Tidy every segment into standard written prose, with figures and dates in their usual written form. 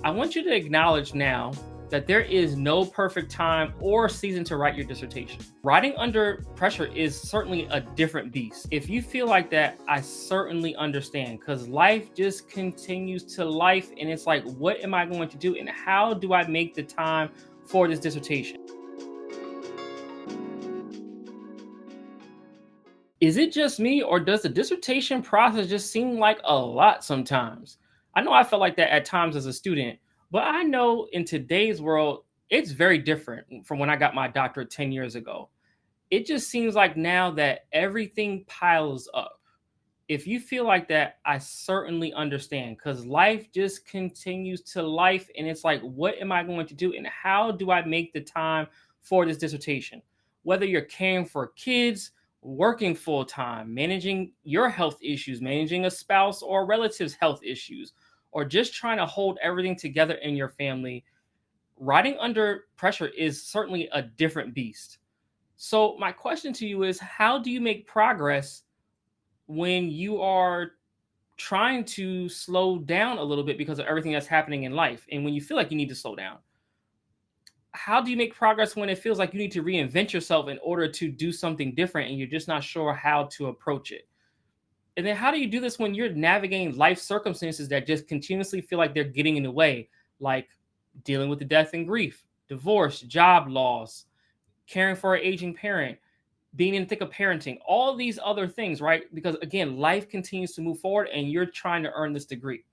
I want you to acknowledge now that there is no perfect time or season to write your dissertation. Writing under pressure is certainly a different beast. If you feel like that, I certainly understand because life just continues to life. And it's like, what am I going to do? And how do I make the time for this dissertation? Is it just me, or does the dissertation process just seem like a lot sometimes? I know I felt like that at times as a student, but I know in today's world, it's very different from when I got my doctorate 10 years ago. It just seems like now that everything piles up. If you feel like that, I certainly understand because life just continues to life. And it's like, what am I going to do? And how do I make the time for this dissertation? Whether you're caring for kids, working full time, managing your health issues, managing a spouse or a relative's health issues, or just trying to hold everything together in your family, writing under pressure is certainly a different beast. So, my question to you is, how do you make progress when you are trying to slow down a little bit because of everything that's happening in life? And when you feel like you need to slow down, how do you make progress when it feels like you need to reinvent yourself in order to do something different and you're just not sure how to approach it? And then how do you do this when you're navigating life circumstances that just continuously feel like they're getting in the way, like dealing with the death and grief, divorce, job loss, caring for an aging parent, being in the thick of parenting, all these other things, right? Because again, life continues to move forward and you're trying to earn this degree.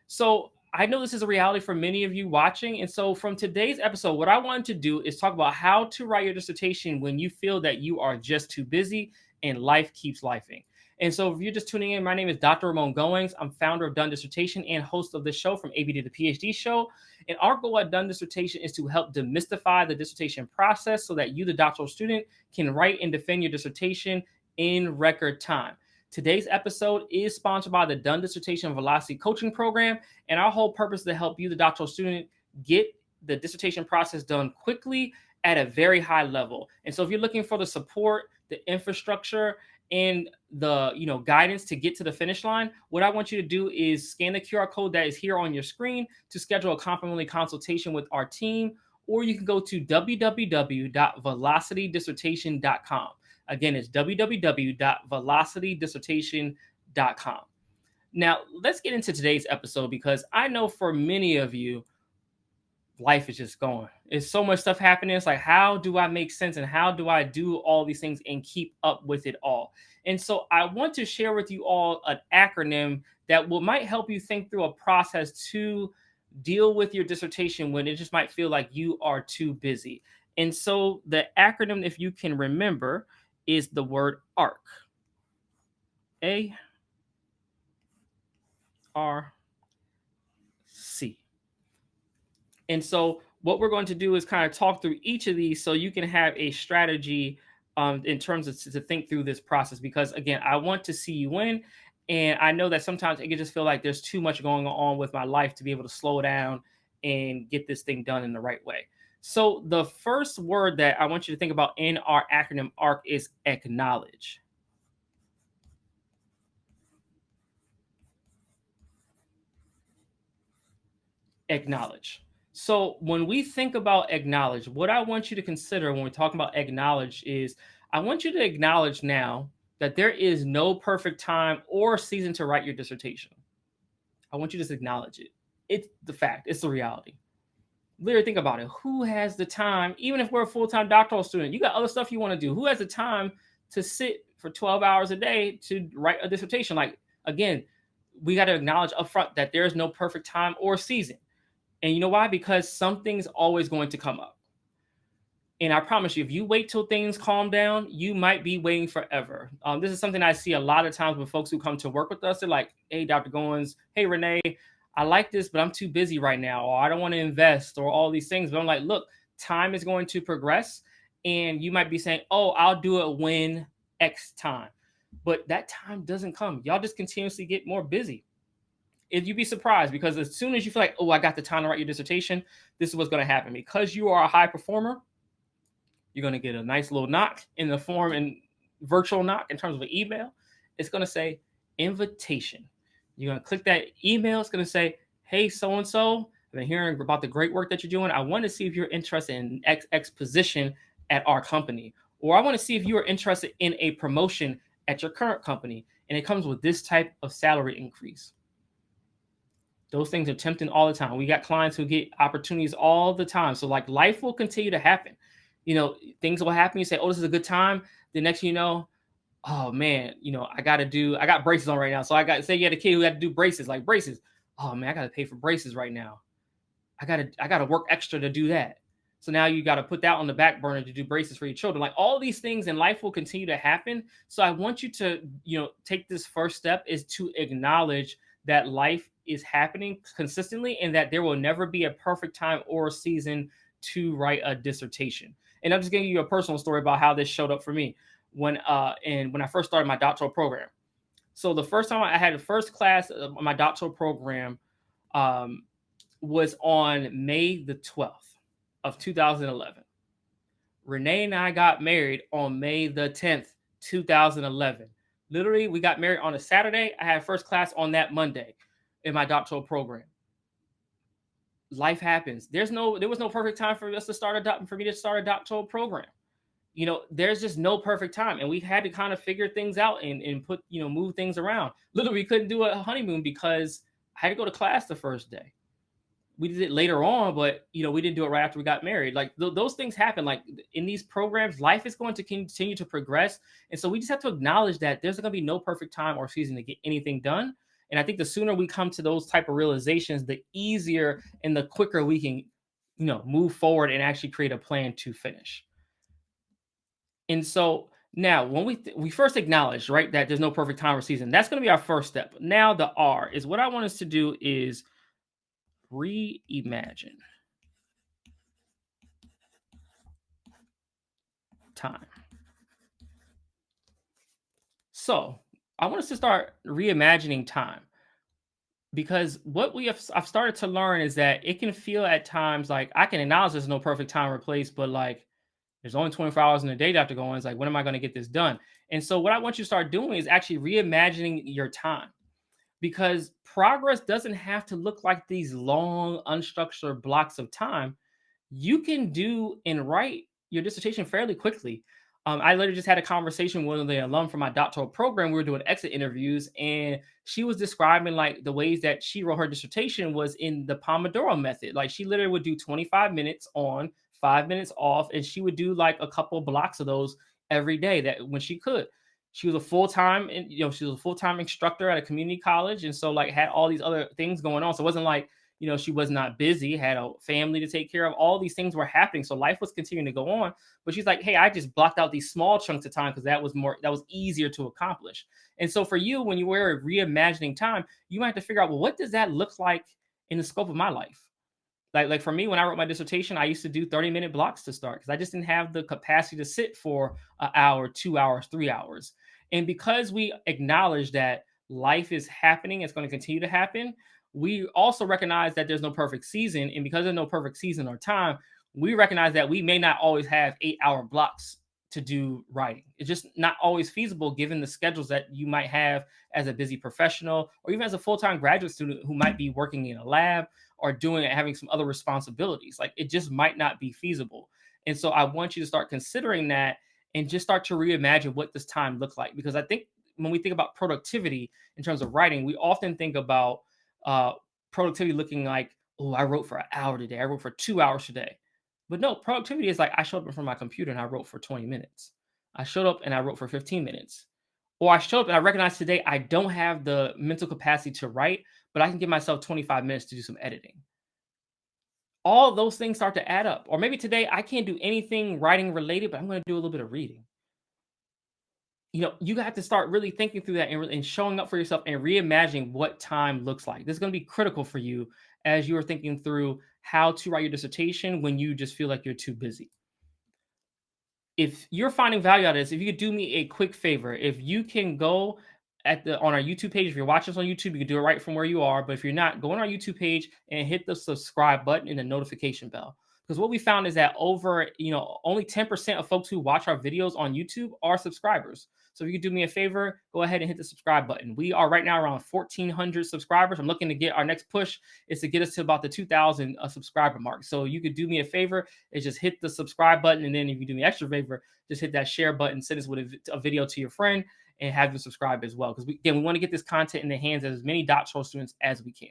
So I know this is a reality for many of you watching. And so from today's episode, what I wanted to do is talk about how to write your dissertation when you feel that you are just too busy and life keeps lifing. And so if you're just tuning in, my name is Dr. Ramon Goings. I'm founder of Done Dissertation and host of the show From AB to the PhD Show. And our goal at Done Dissertation is to help demystify the dissertation process so that you, the doctoral student, can write and defend your dissertation in record time. Today's episode is sponsored by the Done Dissertation Velocity Coaching Program, and our whole purpose is to help you, the doctoral student, get the dissertation process done quickly at a very high level. And so if you're looking for the support, the infrastructure, and the guidance to get to the finish line, what I want you to do is scan the QR code that is here on your screen to schedule a complimentary consultation with our team, or you can go to www.velocitydissertation.com. Again, it's www.velocitydissertation.com. Now, let's get into today's episode because I know for many of you, life is just going. It's so much stuff happening. It's like, how do I make sense and how do I do all these things and keep up with it all? And so I want to share with you all an acronym that might help you think through a process to deal with your dissertation when it just might feel like you are too busy. And so the acronym, if you can remember, is the word ARC. ARC. And so what we're going to do is kind of talk through each of these so you can have a strategy in terms of to think through this process. Because again, I want to see you win. And I know that sometimes it can just feel like there's too much going on with my life to be able to slow down and get this thing done in the right way. So the first word that I want you to think about in our acronym ARC is acknowledge. Acknowledge. So when we think about acknowledge, what I want you to consider when we're talking about acknowledge is I want you to acknowledge now that there is no perfect time or season to write your dissertation. I want you to just acknowledge it. It's the fact, it's the reality. Literally think about it. Who has the time, even if we're a full-time doctoral student, you got other stuff you want to do. Who has the time to sit for 12 hours a day to write a dissertation? Like, again, we got to acknowledge upfront that there is no perfect time or season. And you know why? Because something's always going to come up. And I promise you, if you wait till things calm down, you might be waiting forever. This is something I see a lot of times with folks who come to work with us. They're like, hey, Dr. Goins, hey, Renee, I like this, but I'm too busy right now, or I don't want to invest, or all these things. But I'm like, look, time is going to progress. And you might be saying, oh, I'll do it when X time. But that time doesn't come. Y'all just continuously get more busy. If you'd be surprised, because as soon as you feel like, oh, I got the time to write your dissertation, this is what's going to happen. Because you are a high performer, you're going to get a nice little knock in the form and virtual knock in terms of an email. It's going to say invitation. You're going to click that email. It's going to say, hey, so-and-so, I've been hearing about the great work that you're doing. I want to see if you're interested in X position at our company, or I want to see if you are interested in a promotion at your current company, and it comes with this type of salary increase. Those things are tempting all the time. We got clients who get opportunities all the time. So like life will continue to happen. Things will happen. You say, "Oh, this is a good time." The next thing you know, oh man, I got braces on right now. So say you had a kid who had to do braces, like braces. Oh man, I got to pay for braces right now. I gotta work extra to do that. So now you got to put that on the back burner to do braces for your children. Like all these things in life will continue to happen. So I want you to, take this first step is to acknowledge that life is happening consistently and that there will never be a perfect time or season to write a dissertation. And I'm just giving you a personal story about how this showed up for me when I first started my doctoral program. So the first time I had the first class of my doctoral program, um, was on May the 12th of 2011. Renee and I got married on May the 10th, 2011. Literally, we got married on a Saturday. I had first class on that Monday in my doctoral program. Life happens. There was no perfect time for us to for me to start a doctoral program. There's just no perfect time. And we had to kind of figure things out and put, move things around. Literally, we couldn't do a honeymoon because I had to go to class the first day. We did it later on, but we didn't do it right after we got married. Like those things happen. Like in these programs, life is going to continue to progress, and so we just have to acknowledge that there's going to be no perfect time or season to get anything done. And I think the sooner we come to those type of realizations, the easier and the quicker we can, move forward and actually create a plan to finish. And so now, when we first acknowledge, right, that there's no perfect time or season, that's going to be our first step. Now, the R is what I want us to do is reimagine time. So I want us to start reimagining time because what I've started to learn is that it can feel at times like I can acknowledge there's no perfect time or place, but like there's only 24 hours in a day to have to go on. It's like, when am I going to get this done? And so what I want you to start doing is actually reimagining your time, because progress doesn't have to look like these long, unstructured blocks of time. You can do and write your dissertation fairly quickly. I literally just had a conversation with one of the alum from my doctoral program. We were doing exit interviews, and she was describing like the ways that she wrote her dissertation was in the Pomodoro method. Like she literally would do 25 minutes on, 5 minutes off, and she would do like a couple blocks of those every day that when she could. She was a full-time, she was a full-time instructor at a community college, and so like had all these other things going on. So it wasn't like she was not busy, had a family to take care of. All these things were happening. So life was continuing to go on. But she's like, hey, I just blocked out these small chunks of time because that was easier to accomplish. And so for you, when you were reimagining time, you might have to figure out, well, what does that look like in the scope of my life? Like for me, when I wrote my dissertation, I used to do 30-minute blocks to start because I just didn't have the capacity to sit for an hour, 2 hours, 3 hours. And because we acknowledge that life is happening, it's going to continue to happen, we also recognize that there's no perfect season. And because there's no perfect season or time, we recognize that we may not always have 8-hour blocks to do writing. It's just not always feasible given the schedules that you might have as a busy professional or even as a full-time graduate student who might be working in a lab or having some other responsibilities. Like it just might not be feasible. And so I want you to start considering that and just start to reimagine what this time looks like. Because I think when we think about productivity in terms of writing, we often think about productivity looking like, oh, I wrote for an hour today. I wrote for 2 hours today. But no, productivity is like I showed up in front of my computer and I wrote for 20 minutes. I showed up and I wrote for 15 minutes. Or I showed up and I recognized today I don't have the mental capacity to write, but I can give myself 25 minutes to do some editing. All those things start to add up. Or maybe today I can't do anything writing related, but I'm going to do a little bit of reading. You have to start really thinking through that and showing up for yourself and reimagining what time looks like. This is going to be critical for you as you are thinking through how to write your dissertation when you just feel like you're too busy. If you're finding value out of this, if you could do me a quick favor, if you can go on our YouTube page, if you're watching us on YouTube, you can do it right from where you are. But if you're not, go on our YouTube page and hit the subscribe button and the notification bell. Because what we found is that over, only 10% of folks who watch our videos on YouTube are subscribers. So if you could do me a favor, go ahead and hit the subscribe button. We are right now around 1,400 subscribers. I'm looking to get our next push is to get us to about the 2,000 subscriber mark. So you could do me a favor is just hit the subscribe button. And then if you do me an extra favor, just hit that share button, send us with a video to your friend and have them subscribe as well. Because we want to get this content in the hands of as many doctoral students as we can.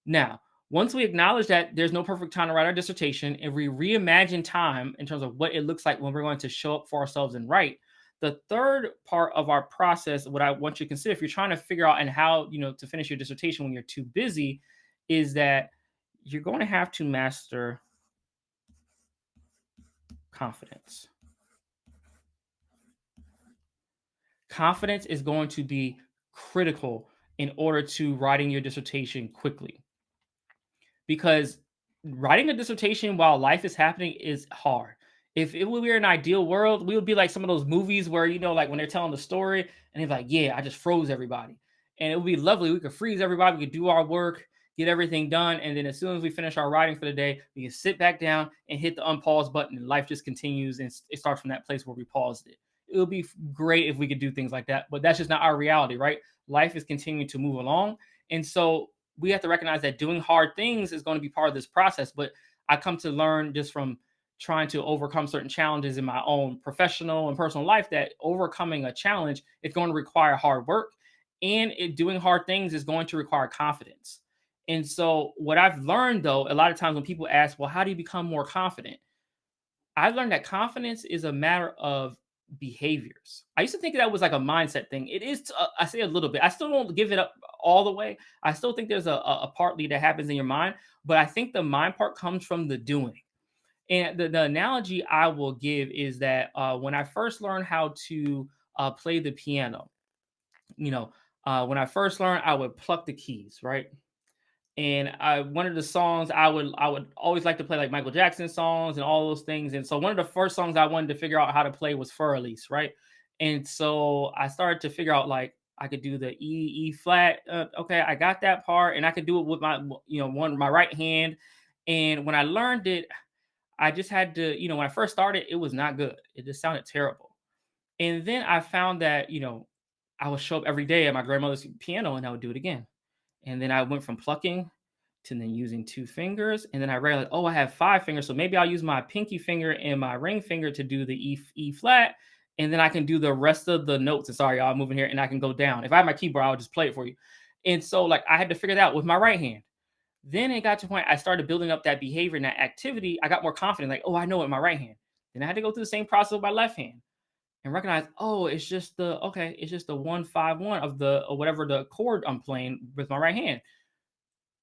Now, once we acknowledge that there's no perfect time to write our dissertation, and we reimagine time in terms of what it looks like when we're going to show up for ourselves and write, the third part of our process, what I want you to consider if you're trying to figure out and how, to finish your dissertation when you're too busy, is that you're going to have to master confidence. Confidence is going to be critical in order to writing your dissertation quickly, because writing a dissertation while life is happening is hard. If we were in an ideal world, we would be like some of those movies where, like when they're telling the story and they're like, yeah, I just froze everybody. And it would be lovely. We could freeze everybody. We could do our work, get everything done. And then as soon as we finish our writing for the day, we can sit back down and hit the unpause button and life just continues and it starts from that place where we paused it. It would be great if we could do things like that, but that's just not our reality, right? Life is continuing to move along. And so we have to recognize that doing hard things is going to be part of this process. But I come to learn just from trying to overcome certain challenges in my own professional and personal life that overcoming a challenge is going to require hard work, and doing hard things is going to require confidence. And so what I've learned, though, a lot of times when people ask, well, how do you become more confident? I've learned that confidence is a matter of behaviors. I used to think that was like a mindset thing. It is, I say a little bit. I still don't give it up all the way. I still think there's a partly that happens in your mind, but I think the mind part comes from the doing. And the analogy I will give is that when I first learned how to play the piano, when I first learned, I would pluck the keys, right? And one of the songs I would always like to play like Michael Jackson songs and all those things. And so one of the first songs I wanted to figure out how to play was Fur Elise, right? And so I started to figure out like I could do the E flat. Okay, I got that part, and I could do it with my right hand. And when I learned it, I just had to, when I first started, it was not good. It just sounded terrible. And then I found that, I would show up every day at my grandmother's piano and I would do it again. And then I went from plucking to then using 2 fingers, and then I realized, oh, I have 5 fingers, so maybe I'll use my pinky finger and my ring finger to do the E flat, and then I can do the rest of the notes. And sorry, y'all, I'm moving here, and I can go down. If I had my keyboard, I'll just play it for you. And so, like, I had to figure that out with my right hand. Then it got to a point I started building up that behavior and that activity. I got more confident, like, oh, I know it with my right hand. Then I had to go through the same process with my left hand and recognize, oh, it's just the 1-5-1 of the or whatever the chord I'm playing with my right hand.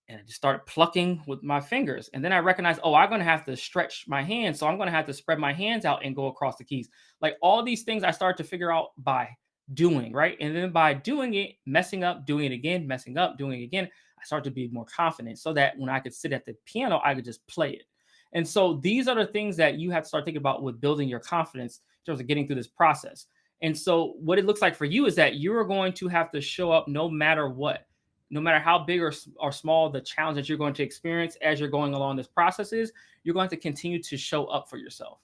And I just started plucking with my fingers. And then I recognized, oh, I'm going to have to stretch my hands. So I'm going to have to spread my hands out and go across the keys. Like all these things I started to figure out by doing, right? And then by doing it, messing up, doing it again, messing up, doing it again, I started to be more confident so that when I could sit at the piano, I could just play it. And so these are the things that you have to start thinking about with building your confidence in terms of getting through this process. And so what it looks like for you is that you're going to have to show up no matter what, no matter how big or small the challenge that you're going to experience as you're going along this process is, you're going to continue to show up for yourself.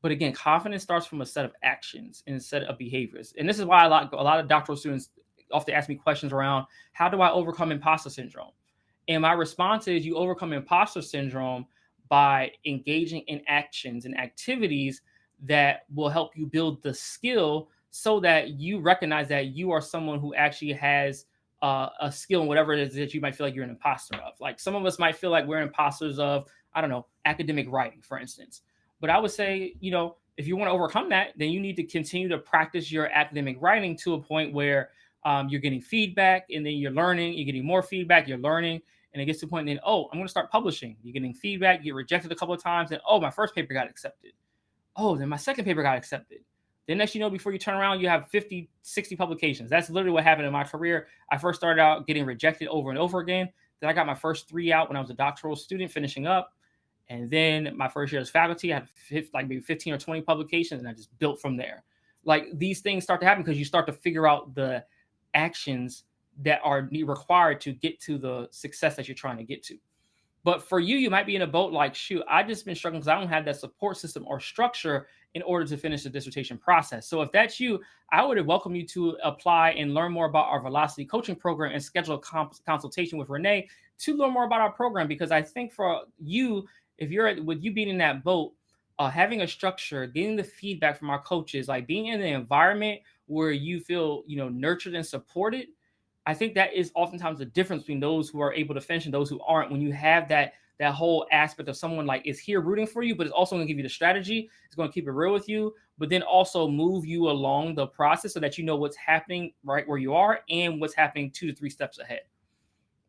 But again, confidence starts from a set of actions and a set of behaviors. And this is why a lot of doctoral students often ask me questions around how do I overcome imposter syndrome? And my response is you overcome imposter syndrome by engaging in actions and activities that will help you build the skill so that you recognize that you are someone who actually has a skill in whatever it is that you might feel like you're an imposter of. Like some of us might feel like we're imposters of, I don't know, academic writing, for instance. But I would say, if you want to overcome that, then you need to continue to practice your academic writing to a point where you're getting feedback and then you're learning, you're getting more feedback, you're learning. And it gets to a point then, oh, I'm going to start publishing. You're getting feedback, you get rejected a couple of times. And, oh, my first paper got accepted. Oh, then my second paper got accepted. Then next before you turn around, you have 50, 60 publications. That's literally what happened in my career. I first started out getting rejected over and over again. Then I got my first 3 out when I was a doctoral student finishing up. And then my first year as faculty, I had like maybe 15 or 20 publications, and I just built from there. Like these things start to happen because you start to figure out the actions that are required to get to the success that you're trying to get to. But for you, you might be in a boat like, shoot, I just been struggling because I don't have that support system or structure in order to finish the dissertation process. So if that's you, I would welcome you to apply and learn more about our Velocity coaching program and schedule a consultation with Renee to learn more about our program. Because I think for you, if you're with you being in that boat, having a structure, getting the feedback from our coaches, like being in an environment where you feel, nurtured and supported, I think that is oftentimes the difference between those who are able to finish and those who aren't. When you have that whole aspect of someone like is here rooting for you, but it's also going to give you the strategy. It's going to keep it real with you, but then also move you along the process so that you know what's happening right where you are and what's happening 2 to 3 steps ahead.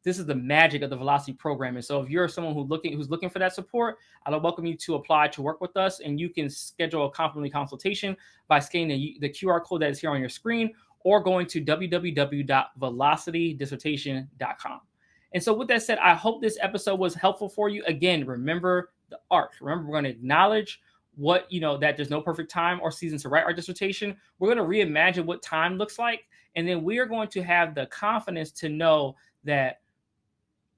This is the magic of the Velocity program. And so if you're someone who's looking for that support, I would welcome you to apply to work with us. And you can schedule a complimentary consultation by scanning the QR code that is here on your screen or going to www.velocitydissertation.com. And so with that said, I hope this episode was helpful for you. Again, remember the arc. Remember, we're going to acknowledge that there's no perfect time or season to write our dissertation. We're going to reimagine what time looks like. And then we are going to have the confidence to know that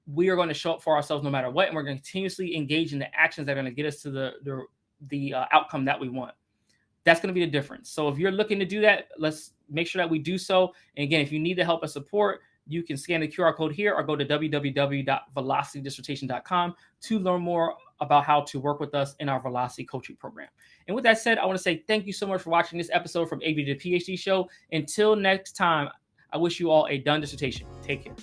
we are going to show up for ourselves no matter what, and we're going to continuously engage in the actions that are going to get us to the outcome that we want. That's going to be the difference. So if you're looking to do that, let's make sure that we do so. And again, if you need the help and support, you can scan the QR code here or go to www.velocitydissertation.com to learn more about how to work with us in our Velocity coaching program. And with that said, I want to say thank you so much for watching this episode from AV to PhD show. Until next time, I wish you all a done dissertation. Take care.